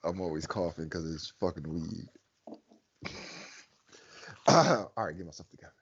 I'm always coughing because it's fucking weed. All right, get myself together.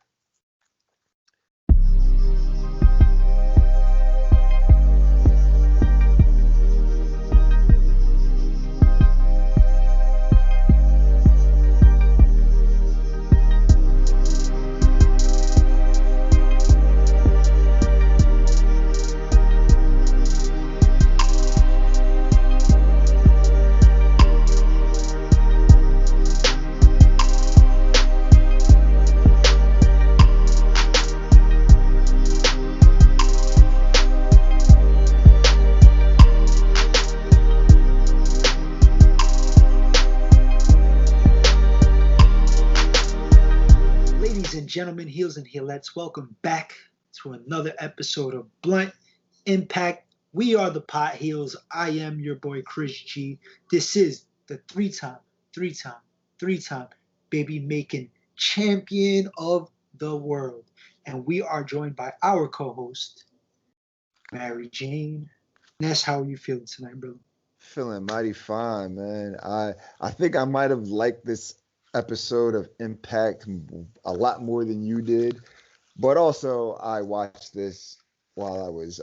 Gentlemen, heels and heelettes, welcome back to another episode of Blunt Impact. We are the Pot Heels. I am your boy Chris G. This is the three-time baby making champion of the world. And we are joined by our co-host, Mary Jane. Ness, how are you feeling tonight, brother? Feeling mighty fine, man. I think I might have liked this episode of Impact a lot more than you did, but also I watched this while I was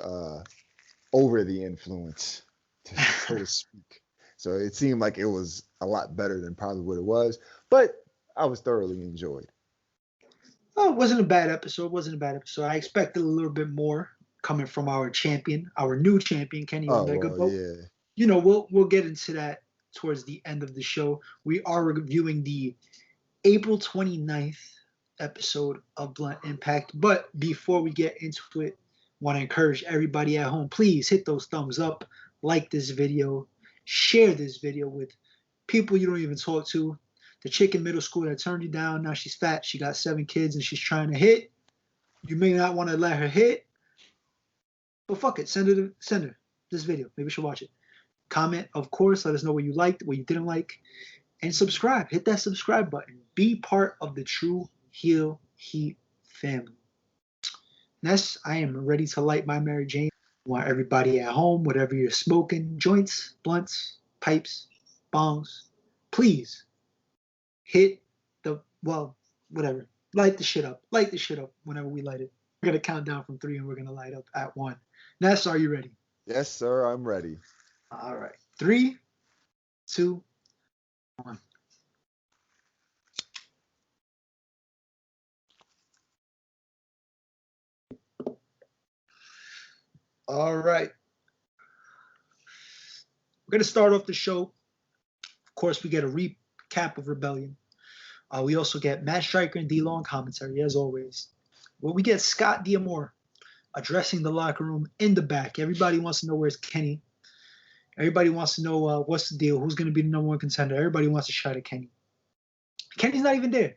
over the influence, so to speak. So it seemed like it was a lot better than probably what it was, but I was thoroughly enjoyed. Oh, it wasn't a bad episode. I expected a little bit more coming from our champion, our new champion, Kenny Omega. Well, but yeah. you know, we'll get into that towards the end of the show. We are reviewing the April 29th episode of Blunt Impact. But before we get into it, I want to encourage everybody at home, please hit those thumbs up, like this video, share this video with people you don't even talk to. The chick in middle school that turned you down, now she's fat, she got 7 kids, and she's trying to hit. You may not want to let her hit, but fuck it, send her this video. Maybe she'll watch it. Comment, of course, let us know what you liked, what you didn't like, and subscribe. Hit that subscribe button. Be part of the True Heel Heat family. Ness, I am ready to light my Mary Jane. I want everybody at home, whatever you're smoking, joints, blunts, pipes, bongs, please hit whatever. Light the shit up. Light the shit up whenever we light it. We're going to count down from 3 and we're going to light up at 1. Ness, are you ready? Yes, sir, I'm ready. All right. 3, 2, 1. All right. We're going to start off the show. Of course, we get a recap of Rebellion. We also get Matt Striker and D-Law on commentary, as always. Well, we get Scott D'Amore addressing the locker room in the back. Everybody wants to know where's Kenny. Everybody wants to know what's the deal, who's going to be the number 1 contender. Everybody wants a shot at Kenny. Kenny's not even there.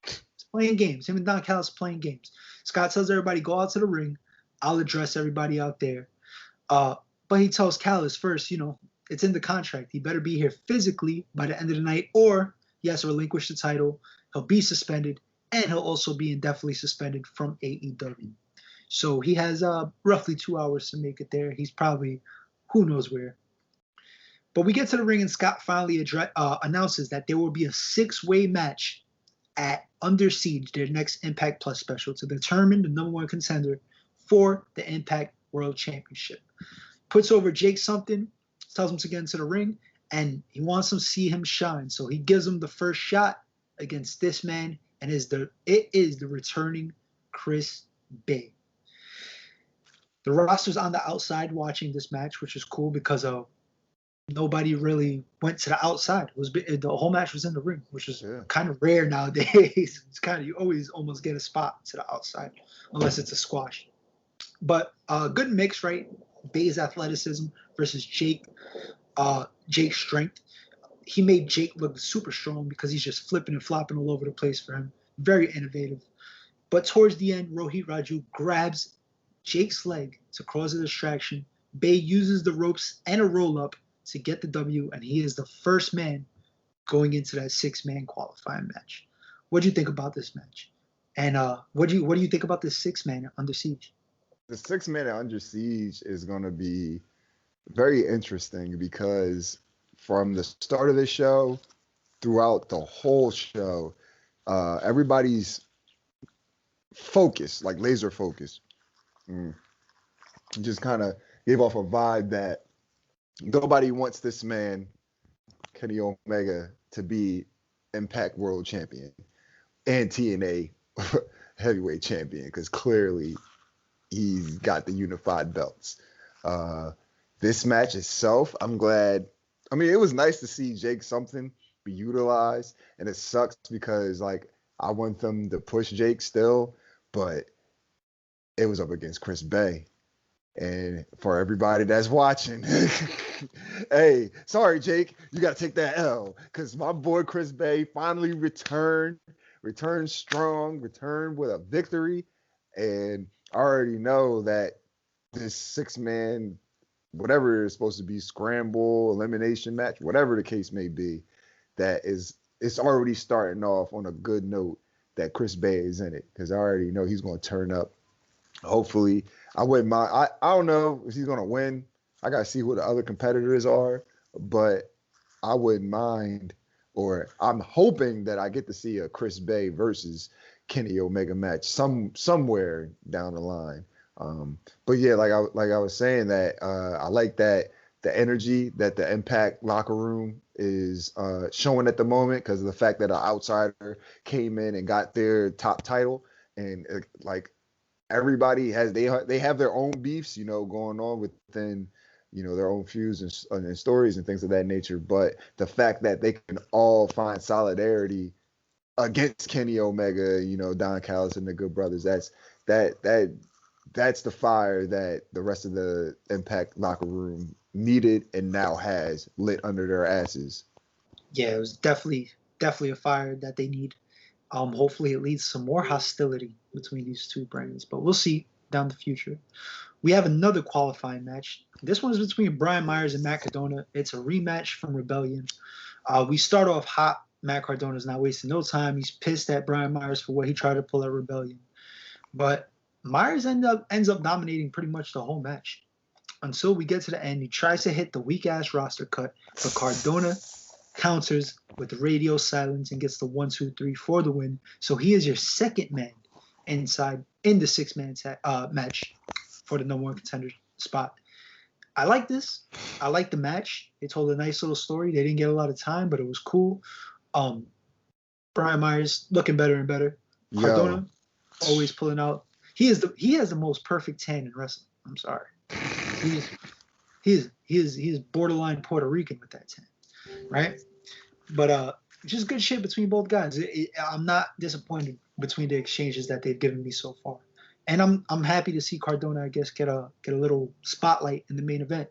He's playing games. Him and Don Callis playing games. Scott tells everybody, go out to the ring. I'll address everybody out there. But he tells Callis first, it's in the contract. He better be here physically by the end of the night, or he has to relinquish the title. He'll be suspended, and he'll also be indefinitely suspended from AEW. So he has roughly 2 hours to make it there. He's probably who knows where. But we get to the ring, and Scott finally announces that there will be a 6-way match at Under Siege, their next Impact Plus special, to determine the number 1 contender for the Impact World Championship. Puts over Jake something, tells him to get into the ring, and he wants him to see him shine. So he gives him the first shot against this man, and it is the returning Chris Bay. The roster's on the outside watching this match, which is cool because nobody really went to the outside. The whole match was in the ring, which is kind of rare nowadays. You always almost get a spot to the outside, unless it's a squash. But good mix, right? Bay's athleticism versus Jake's strength. He made Jake look super strong because he's just flipping and flopping all over the place for him. Very innovative. But towards the end, Rohit Raju grabs Jake's leg to cause a distraction. Bay uses the ropes and a roll-up to get the W, and he is the first man going into that 6-man qualifying match. What do you think about this match? And what do you think about this 6-man Under Siege? The 6-man Under Siege is going to be very interesting because from the start of the show throughout the whole show, everybody's focused, like laser focused. Just kind of gave off a vibe that nobody wants this man, Kenny Omega, to be Impact World Champion and TNA Heavyweight Champion, because clearly he's got the unified belts. This match itself, I'm glad. I mean, it was nice to see Jake something be utilized, and it sucks because like I want them to push Jake still, but it was up against Chris Bay. And for everybody that's watching, hey, sorry, Jake, you got to take that L, because my boy Chris Bay finally returned strong, returned with a victory. And I already know that this 6-man, whatever it's supposed to be, scramble, elimination match, whatever the case may be, it's already starting off on a good note that Chris Bay is in it, because I already know he's going to turn up. Hopefully, I wouldn't mind. I don't know if he's going to win. I got to see who the other competitors are, but I wouldn't mind, or I'm hoping that I get to see a Chris Bay versus Kenny Omega match somewhere down the line. But yeah, like I was saying, that I like that the energy that the Impact locker room is showing at the moment, because of the fact that an outsider came in and got their top title, and like everybody they have their own beefs, going on within, their own feuds and stories and things of that nature. But the fact that they can all find solidarity against Kenny Omega, Don Callis and the Good Brothers, that's the fire that the rest of the Impact locker room needed and now has lit under their asses. Yeah, it was definitely a fire that they need. Hopefully it leads to some more hostility between these two brands, but we'll see down the future. We have another qualifying match. This one is between Brian Myers and Mackadona. It's a rematch from Rebellion. We start off hot. Matt Cardona's not wasting no time. He's pissed at Brian Myers for what he tried to pull at Rebellion. But Myers ends up dominating pretty much the whole match until we get to the end. He tries to hit the weak-ass roster cut, but Cardona counters with radio silence and gets the 1, 2, 3 for the win. So he is your second man inside in the 6-man match for the number 1 contender spot. I like this. I like the match. They told a nice little story. They didn't get a lot of time, but it was cool. Brian Myers looking better and better. Cardona always pulling out. He has the most perfect tan in wrestling. I'm sorry. He is borderline Puerto Rican with that tan, right? But just good shit between both guys. I'm not disappointed between the exchanges that they've given me so far, and I'm happy to see Cardona, I guess, get a little spotlight in the main event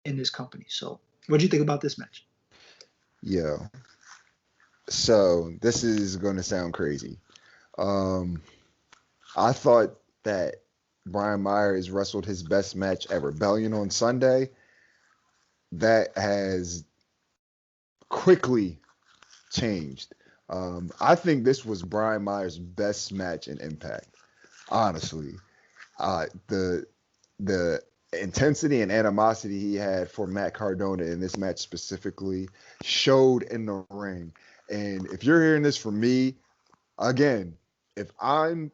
in this company. So, what do you think about this match? Yo, so this is going to sound crazy. I thought that Brian Myers wrestled his best match at Rebellion on Sunday. That has quickly changed. I think this was Brian Myers' best match in Impact. Honestly, the intensity and animosity he had for Matt Cardona in this match specifically showed in the ring. And if you're hearing this from me, again, if I'm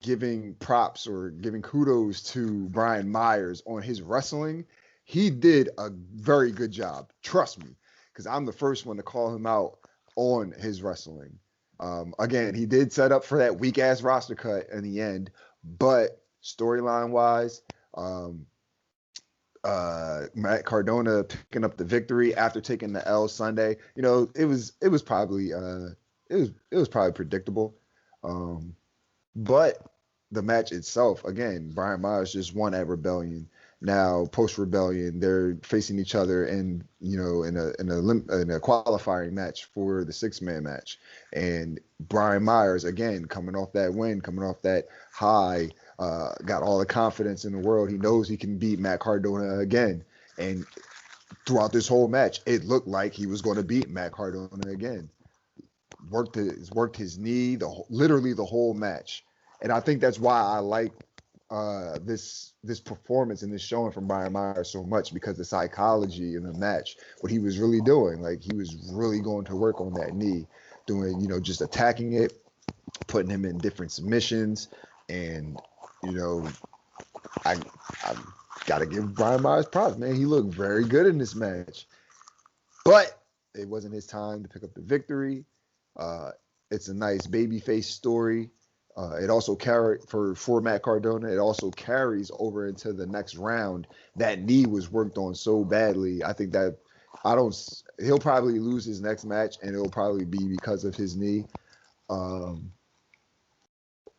giving props or giving kudos to Brian Myers on his wrestling, he did a very good job. Trust me, because I'm the first one to call him out on his wrestling. Again, he did set up for that weak-ass roster cut in the end, but storyline-wise, Matt Cardona picking up the victory after taking the L Sunday, it was probably predictable. But the match itself, again, Brian Myers just won at Rebellion. Now, post-Rebellion, they're facing each other in a qualifying match for the 6-man match. And Brian Myers, again, coming off that win, coming off that high, got all the confidence in the world. He knows he can beat Matt Cardona again. And throughout this whole match, it looked like he was going to beat Matt Cardona again. Worked his knee, literally the whole match. And I think that's why I like this performance and this showing from Brian Myers so much because the psychology in the match, what he was really doing, like he was really going to work on that knee, doing just attacking it, putting him in different submissions, and I I gotta give Brian Myers props, man. He looked very good in this match, but it wasn't his time to pick up the victory. It's a nice babyface story. It also carried for Matt Cardona. It also carries over into the next round. That knee was worked on so badly. I think that he'll probably lose his next match, and it'll probably be because of his knee.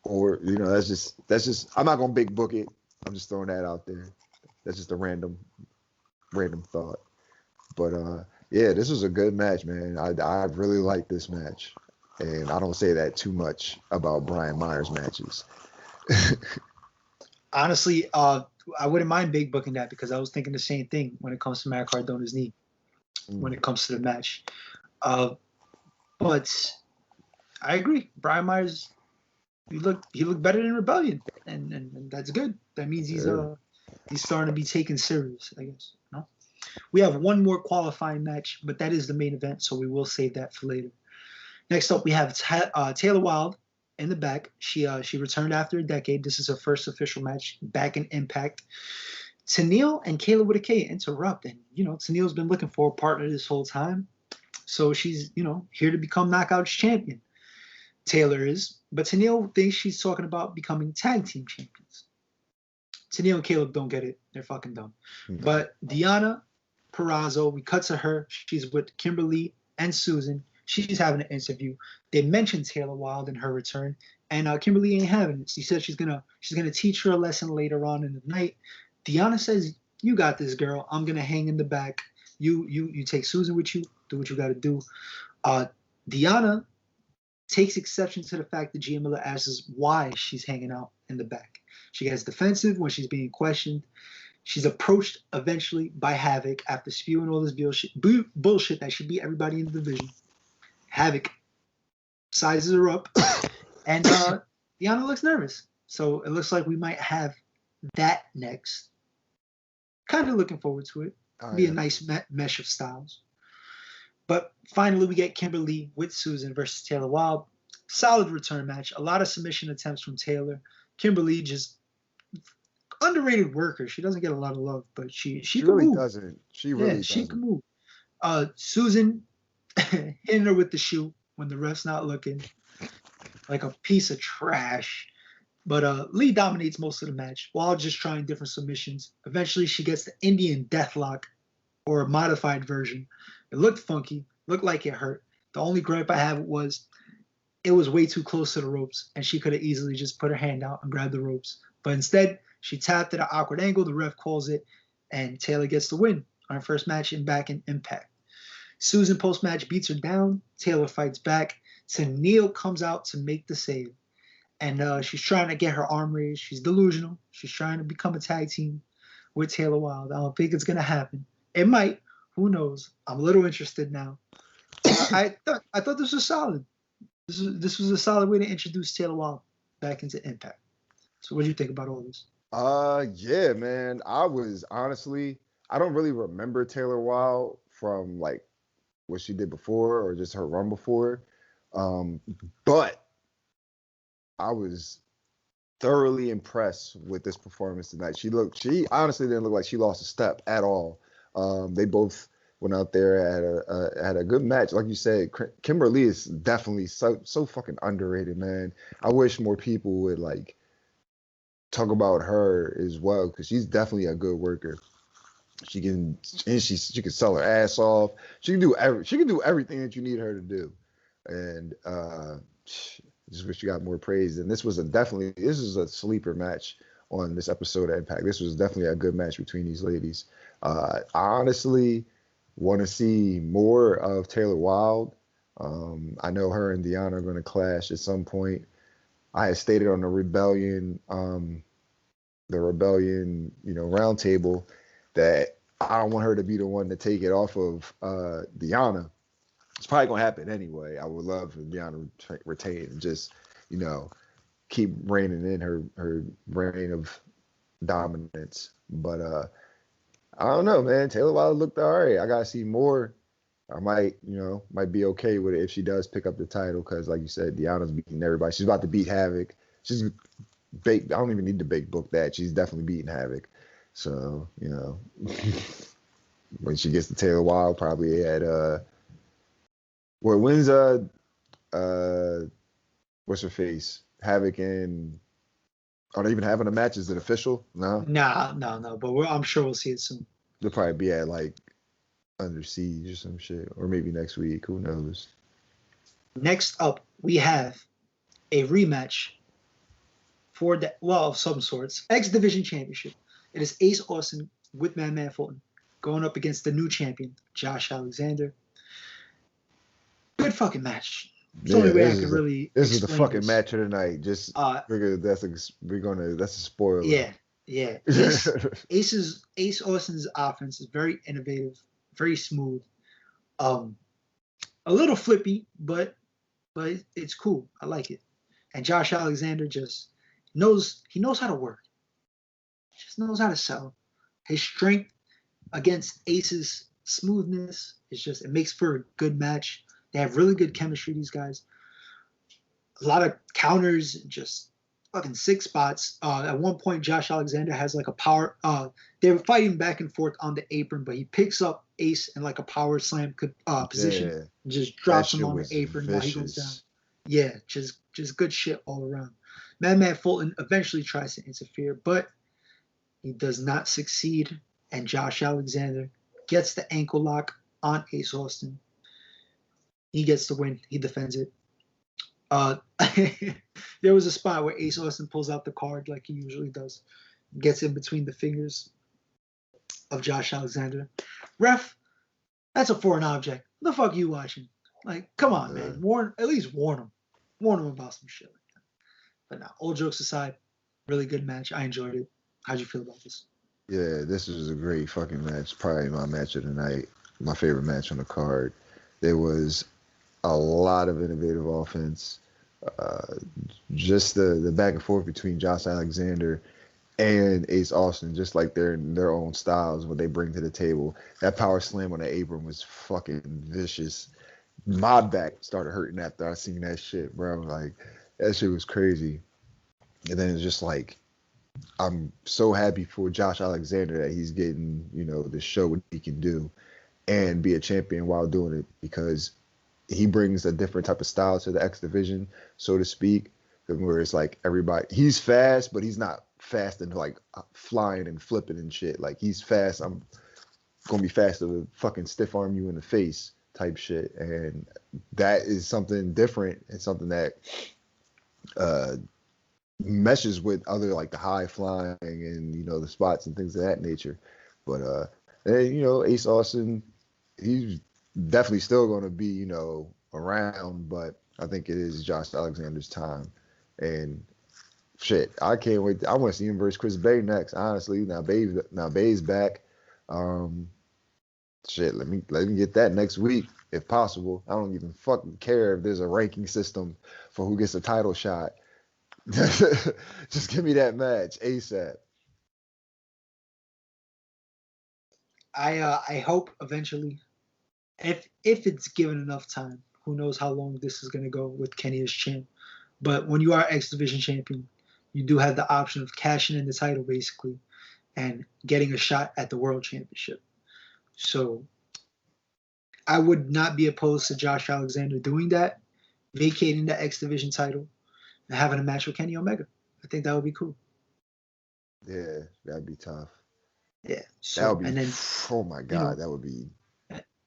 Or that's just I'm not gonna big book it. I'm just throwing that out there. That's just a random thought. But yeah, this was a good match, man. I really like this match. And I don't say that too much about Brian Myers matches. Honestly, I wouldn't mind big booking that because I was thinking the same thing when it comes to Matt Cardona's knee, when it comes to the match. But I agree. Brian Myers, he looked better than Rebellion, and that's good. That means he's starting to be taken serious, I guess. We have one more qualifying match, but that is the main event, so we will save that for later. Next up, we have Taylor Wilde in the back. She returned after a decade. This is her first official match back in Impact. Tenille and Kayla with a K interrupt, and Tenille's been looking for a partner this whole time, so she's here to become Knockouts champion. Taylor is, but Tenille thinks she's talking about becoming tag team champions. Tenille and Caleb don't get it; they're fucking dumb. Mm-hmm. But Deonna Perazzo, we cut to her. She's with Kimberly and Susan. She's having an interview. They mentioned Taylor Wilde in her return, and Kimberly ain't having it. She said she's gonna teach her a lesson later on in the night. Deonna says, "You got this, girl. I'm gonna hang in the back. You take Susan with you. Do what you got to do." Deonna takes exception to the fact that Gia Miller asks why she's hanging out in the back. She gets defensive when she's being questioned. She's approached eventually by Havoc after spewing all this bullshit that she beat everybody in the division. Havoc sizes her up, and Deonna looks nervous. So it looks like we might have that next. Kind of looking forward to it. Be a nice mesh of styles. But finally, we get Kimberly with Susan versus Taylor Wilde. Solid return match. A lot of submission attempts from Taylor. Kimberly just underrated worker. She doesn't get a lot of love, but she really move. Doesn't. She really doesn't. She can move. Susan hitting her with the shoe when the ref's not looking, like a piece of trash. But Lee dominates most of the match while just trying different submissions. Eventually, she gets the Indian Deathlock, or a modified version. It looked funky, looked like it hurt. The only gripe I have was it was way too close to the ropes, and she could have easily just put her hand out and grabbed the ropes. But instead, she tapped at an awkward angle. The ref calls it, and Taylor gets the win on her first match back in Impact. Susan post-match beats her down. Taylor fights back. Tenille comes out to make the save. And she's trying to get her arm raised. She's delusional. She's trying to become a tag team with Taylor Wilde. I don't think it's going to happen. It might. Who knows? I'm a little interested now. I thought this was solid. This was a solid way to introduce Taylor Wilde back into Impact. So what do you think about all this? Yeah, man. I don't really remember Taylor Wilde from like what she did before or just her run before. But I was thoroughly impressed with this performance tonight. She honestly didn't look like she lost a step at all. They both went out there, had a good match. Like you said, Kimberly is definitely so fucking underrated, man. I wish more people would like talk about her as well, because she's definitely a good worker. She can sell her ass off. She can do everything that you need her to do. And just wish you got more praise. And this is a sleeper match on this episode of Impact. This was definitely a good match between these ladies. I honestly want to see more of Taylor Wilde. I know her and Deonna are going to clash at some point. I had stated on the Rebellion roundtable that I don't want her to be the one to take it off of Deonna. It's probably going to happen anyway. I would love for Deonna to retain and just, keep reigning in her reign of dominance. But I don't know, man. Taylor Wilder looked all right. I gotta see more. I might be okay with it if she does pick up the title because, like you said, Deanna's beating everybody. She's about to beat Havoc. She's baked. I don't even need to bake book that. She's definitely beating Havoc. So when she gets to Taylor Wilde, probably at when's what's her face? Havoc and are they even having a match? Is it official? No. No. But I'm sure we'll see it soon. They'll probably be at like Under Siege or some shit, or maybe next week. Who knows? Next up, we have a rematch for of some sorts, X Division Championship. It is Ace Austin with Madman Fulton going up against the new champion, Josh Alexander. Good fucking match. It's the only way I can really. This is the fucking match of the night. Just that's a spoiler. Yeah. Ace Austin's offense is very innovative, very smooth, a little flippy, but it's cool. I like it. And Josh Alexander just knows how to work. Just knows how to sell. His strength against Ace's smoothness it makes for a good match. They have really good chemistry, these guys. A lot of counters, just fucking sick spots. At one point, Josh Alexander has like a power. They were fighting back and forth on the apron, but he picks up Ace in like a power slam position and just drops him on the apron while he goes down. Yeah, just good shit all around. Madman Fulton eventually tries to interfere, but he does not succeed, and Josh Alexander gets the ankle lock on Ace Austin. He gets the win. He defends it. There was a spot where Ace Austin pulls out the card like he usually does, gets in between the fingers of Josh Alexander. Ref, that's a foreign object. What the fuck are you watching? Like, come on, man. At least warn him. Warn him about some shit like that. But now, all jokes aside, really good match. I enjoyed it. How'd you feel about this? Yeah, this was a great fucking match. Probably my match of the night. My favorite match on the card. There was a lot of innovative offense. Just the back and forth between Josh Alexander and Ace Austin, just like they're in their own styles, what they bring to the table. That power slam on the apron was fucking vicious. My back started hurting after I seen that shit, bro. Like, that shit was crazy. And then it's just like, I'm so happy for Josh Alexander that he's getting, the show what he can do and be a champion while doing it, because he brings a different type of style to the X division, so to speak, where it's like he's fast, but he's not fast and like flying and flipping and shit. Like, he's fast. I'm going to be faster to fucking stiff arm you in the face type shit. And that is something different and something that meshes with other, like the high flying and, the spots and things of that nature. But, Ace Austin, he's definitely still going to be, around, but I think it is Josh Alexander's time. And shit, I can't wait. I want to see him versus Chris Bay next, honestly. Now Bay's back. Shit, let me get that next week if possible. I don't even fucking care if there's a ranking system for who gets a title shot. Just give me that match ASAP. I hope eventually, if it's given enough time, who knows how long this is going to go with Kenny as champ. But when you are X Division champion, you do have the option of cashing in the title basically and getting a shot at the World Championship. So I would not be opposed to Josh Alexander doing that, vacating the X Division title and having a match with Kenny Omega. I think that would be cool. Yeah, that'd be tough. Yeah. So, that would be, and then, oh my God, that would be.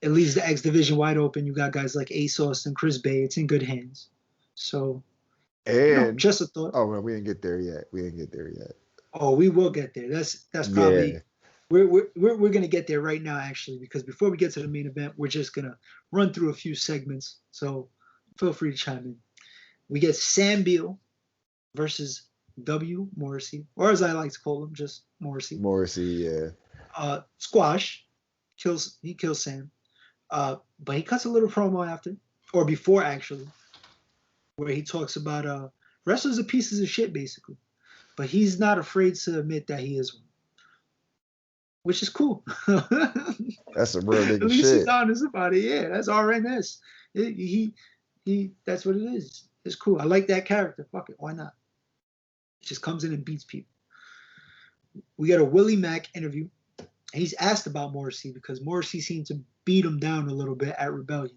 It leaves the X Division wide open. You got guys like Ace Austin, Chris Bay. It's in good hands. So, just a thought. Oh, well, we didn't get there yet. Oh, we will get there. That's probably we're gonna get there right now, actually, because before we get to the main event, we're just gonna run through a few segments. So feel free to chime in. We get Sam Beale versus W Morrissey, or as I like to call him, just Morrissey. Morrissey, yeah. Squash kills Sam. But he cuts a little promo after, or before actually, where he talks about Wrestlers are pieces of shit, basically. But he's not afraid to admit that he is one. Which is cool. That's some real At nigga least he's shit. honest about it. Yeah, that's RNS. He that's what it is. It's cool. I like that character. Fuck it. Why not? He just comes in and beats people. We got a Willie Mack interview. He's asked about Morrissey because Morrissey seemed to beat him down a little bit at Rebellion.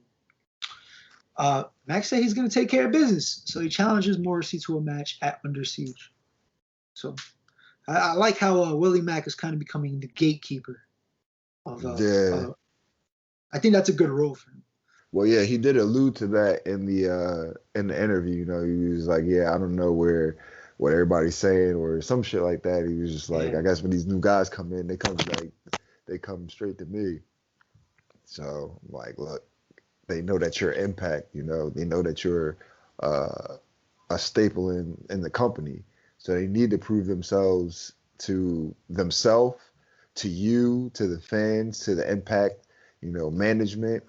Mack said he's going to take care of business. So he challenges Morrissey to a match at Under Siege. So I like how Willie Mack is kind of becoming the gatekeeper of I think that's a good role for him. Well, yeah, he did allude to that in the interview. You know, he was like, "Yeah, I don't know what everybody's saying or some shit like that." He was just like, "I guess when these new guys come in, they come straight to me." So, like, look, they know that you're Impact. You know, they know that you're a staple in the company. So they need to prove themselves to themselves, to you, to the fans, to the Impact, management,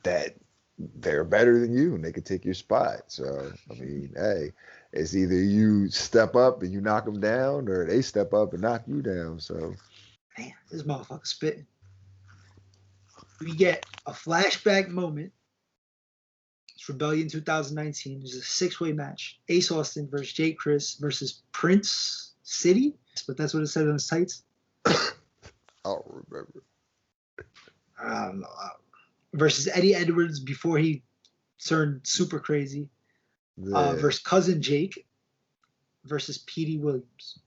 that they're better than you and they could take your spot. So, I mean, hey, it's either you step up and you knock them down or they step up and knock you down. So, man, this motherfucker spitting. We get a flashback moment. It's Rebellion 2019. There's a 6-way match. Ace Austin versus Jake Chris versus Prince City. But that's what it said on his tights. I don't remember. I don't know. Versus Eddie Edwards before he turned super crazy. Yeah. Versus Cousin Jake versus Petey Williams.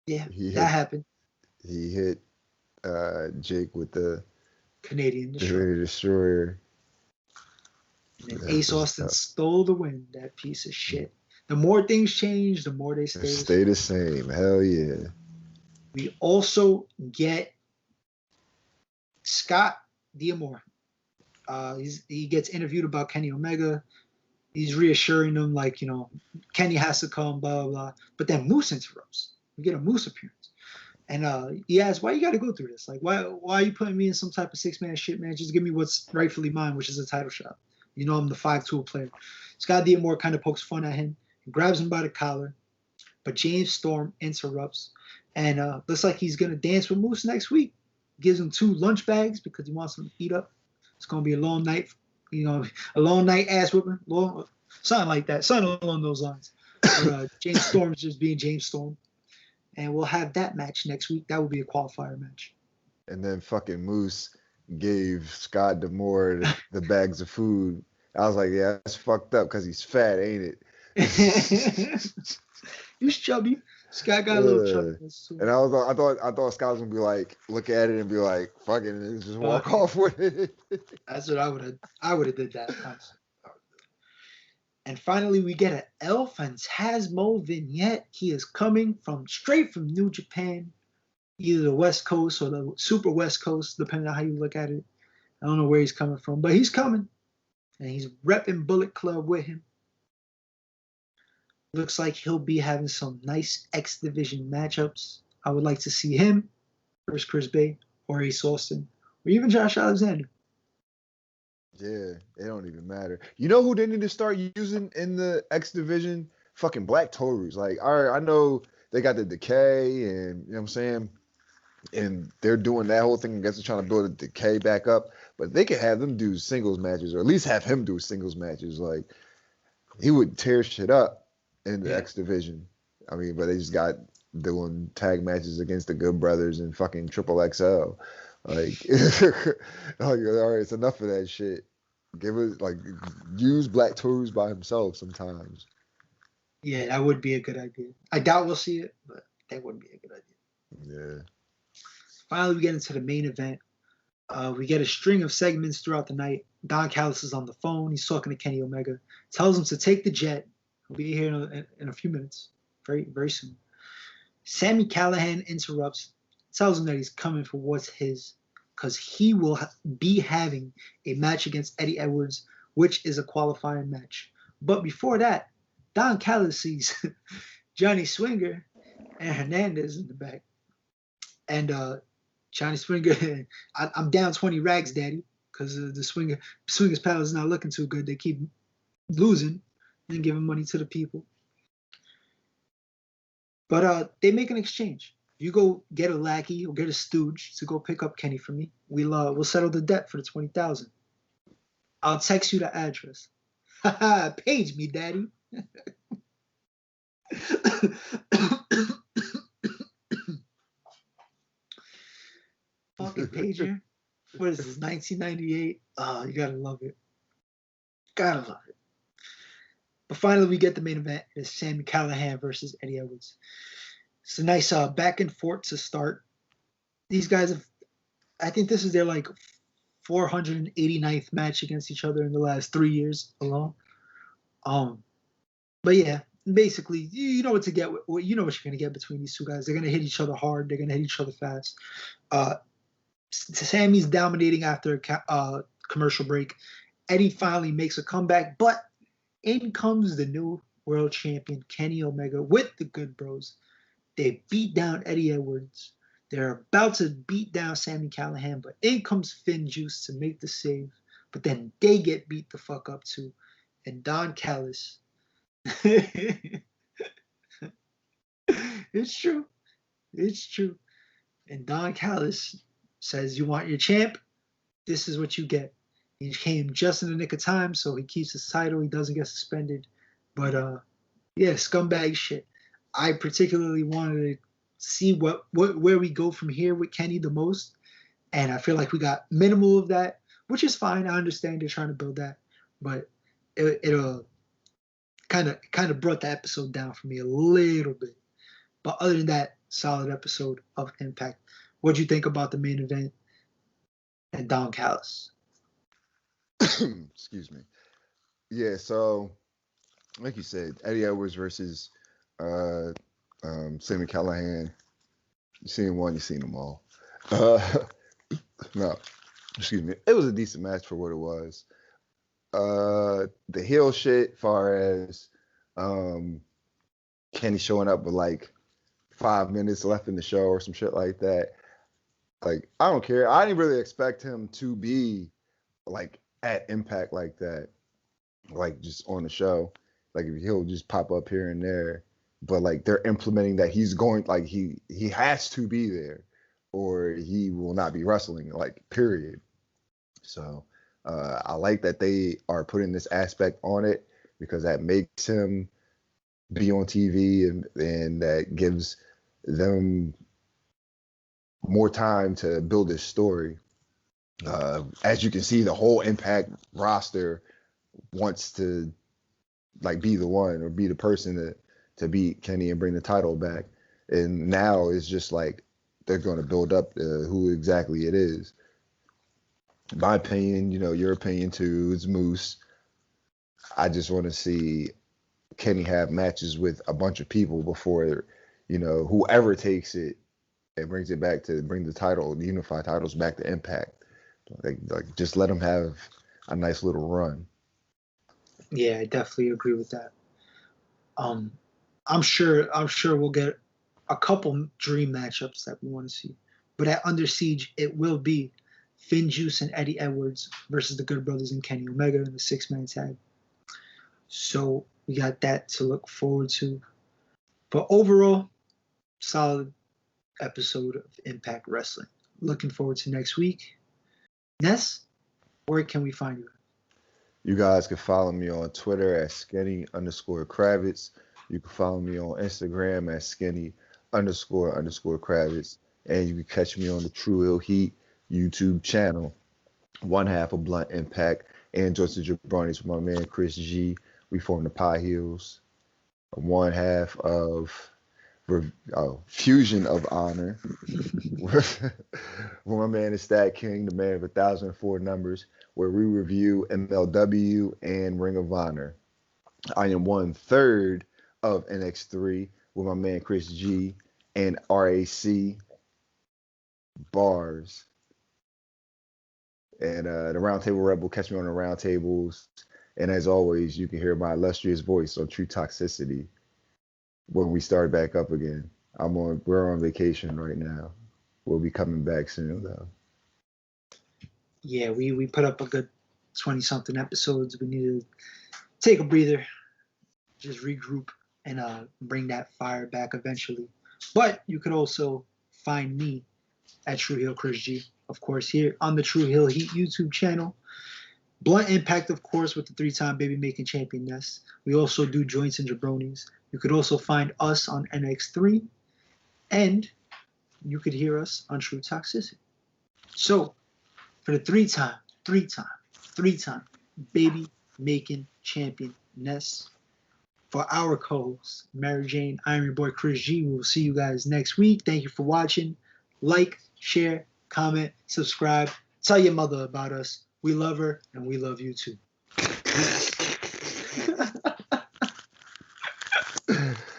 Yeah, that happened. He hit Jake with the Canadian Destroyer. And Ace Austin stole the win, that piece of shit. The more things change, the more they stay the same. Hell yeah. We also get Scott D'Amore. He gets interviewed about Kenny Omega. He's reassuring them, like, Kenny has to come, blah, blah, blah. But then Moose interrupts. We get a Moose appearance. And he asks, why you got to go through this? Like, why are you putting me in some type of 6-man shit, man? Just give me what's rightfully mine, which is a title shot. I'm the 5-tool player. Scott D'Amore kind of pokes fun at him and grabs him by the collar. But James Storm interrupts. And looks like he's going to dance with Moose next week. Gives him 2 lunch bags because he wants them to eat up. It's going to be a long night, a long night ass whipping, something like that, something along those lines. But James Storm's just being James Storm. And we'll have that match next week. That will be a qualifier match. And then fucking Moose gave Scott D'Amore the bags of food. I was like, yeah, that's fucked up because he's fat, ain't it? He's chubby. Scott got a little chubbiness too. And I thought Scott was gonna be like, look at it and be like, fuck it, and just walk off with it. That's what I would have did that. And finally, we get an El Phantasmo vignette. He is coming straight from New Japan, either the West Coast or the Super West Coast, depending on how you look at it. I don't know where he's coming from, but he's coming, and he's repping Bullet Club with him. Looks like he'll be having some nice X Division matchups. I would like to see him versus Chris Bay or Ace Austin or even Josh Alexander. Yeah, it don't even matter. You know who they need to start using in the X Division? Fucking Black Taurus. Like, all right, I know they got the Decay and, you know what I'm saying? And they're doing that whole thing. I guess they're trying to build a Decay back up. But they could have them do singles matches or at least have him do singles matches. Like, he would tear shit up in the X Division. I mean, but they just got doing tag matches against the Good Brothers and fucking Triple XL. Like, all right, it's enough of that shit. Give it, like, use Black Taurus by himself sometimes. Yeah, that would be a good idea. I doubt we'll see it, but that would be a good idea. Yeah. Finally, we get into the main event. We get a string of segments throughout the night. Don Callis is on the phone. He's talking to Kenny Omega. Tells him to take the jet. He'll be here in a few minutes. Very, very soon. Sami Callahan interrupts. Tells him that he's coming for what's his. Because he will be having a match against Eddie Edwards, which is a qualifying match. But before that, Don Callis sees Johnny Swinger and Hernandez in the back. And Johnny Swinger, I'm down 20 rags, Daddy, because the Swingers' pal is not looking too good. They keep losing and giving money to the people. But they make an exchange. You go get a lackey or get a stooge to go pick up Kenny for me. We'll settle the debt for the 20,000. I'll text you the address. Page me, daddy. Fucking pager. What is this? 1998. Oh, you gotta love it. Gotta love it. But finally, we get the main event. It's Sami Callahan versus Eddie Edwards. It's a nice back and forth to start. These guys have, I think this is their like 489th match against each other in the last 3 years alone. But yeah, basically, you know what to get. You know what you're gonna get between these two guys. They're gonna hit each other hard. They're gonna hit each other fast. Sammy's dominating after a commercial break. Eddie finally makes a comeback, but in comes the new world champion, Kenny Omega, with the Good Bros. They beat down Eddie Edwards. They're about to beat down Sami Callahan, but in comes Finn Juice to make the save. But then they get beat the fuck up too. And Don Callis. It's true. It's true. And Don Callis says, you want your champ? This is what you get. He came just in the nick of time, so he keeps his title. He doesn't get suspended. But, yeah, scumbag shit. I particularly wanted to see where we go from here with Kenny the most. And I feel like we got minimal of that, which is fine. I understand they're trying to build that. But it'll kind of brought the episode down for me a little bit. But other than that, solid episode of Impact. What'd you think about the main event and Don Callis? Excuse me. Yeah, so like you said, Eddie Edwards versus Sami Callahan. You seen one, you seen them all. No, excuse me. It was a decent match for what it was. The heel shit, far as Kenny showing up with like 5 minutes left in the show or some shit like that. Like, I don't care. I didn't really expect him to be like at Impact like that, like just on the show. Like, if he'll just pop up here and there, but like they're implementing that he's going, like he has to be there, or he will not be wrestling. Like, period. So I like that they are putting this aspect on it, because that makes him be on TV, and that gives them more time to build this story. As you can see, the whole Impact roster wants to like be the one, or be the person to beat Kenny and bring the title back. And now it's just like they're going to build up who exactly it is. In my opinion, your opinion too, is Moose. I just want to see Kenny have matches with a bunch of people before, whoever takes it and brings it back to bring the title, the unified titles back to Impact. Like just let him have a nice little run. Yeah, I definitely agree with that. I'm sure we'll get a couple dream matchups that we want to see. But at Under Siege, it will be Finn Juice and Eddie Edwards versus the Good Brothers and Kenny Omega in the 6-man tag. So we got that to look forward to. But overall, solid episode of Impact Wrestling. Looking forward to next week. Ness, where can we find you? You guys can follow me on Twitter at Skinny_Kravitz. You can follow me on Instagram at Skinny__Kravitz. And you can catch me on the True Ill Heat YouTube channel. One half of Blunt Impact and Justin Jabroni's with my man Chris G. We form the Pie Heels. One half of Fusion of Honor. With my man is Stat King, the man of 1,004 numbers, where we review MLW and Ring of Honor. I am 1/3 of NX3 with my man Chris G and RAC Bars. And the Roundtable Rebel, catch me on the Roundtables. And as always, you can hear my illustrious voice on True Toxicity when we start back up again. We're on vacation right now. We'll be coming back soon though. Yeah, we put up a good 20-something episodes. We need to take a breather, just regroup, and bring that fire back eventually. But you could also find me at True Heel Chris G, of course, here on the True Heel Heat YouTube channel. Blunt Impact, of course, with the 3-time baby making champion Ness. We also do joints and jabronis. You could also find us on NX3, and you could hear us on True Toxicity. So, for the three-time baby making champion Ness, for our co-host Mary Jane, I'm your boy Chris G. We will see you guys next week. Thank you for watching. Like, share, comment, subscribe. Tell your mother about us. We love her, and we love you too. Peace.